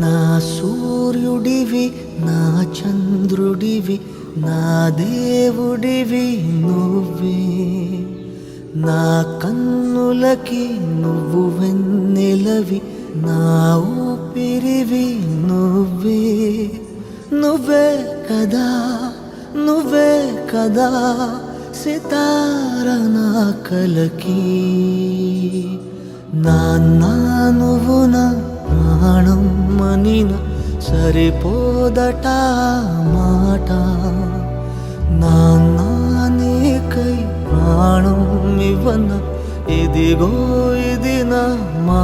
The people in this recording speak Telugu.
నా సూర్యుడివి, నా చంద్రుడివి, నా దేవుడివి నువ్వే. నా కన్నులకి నువ్వు వెన్నెలవి, నా ఊపిరివి నువ్వే. నువ్వే కదా, నువ్వే కదా సితార నా కలకి. నాన్న నువ్వు నా ప్రాణం మనిన సరిపోదట మాట. నాన్న నీకై ప్రాణం ఇవ్వన, ఇదిగో ఇది నా మా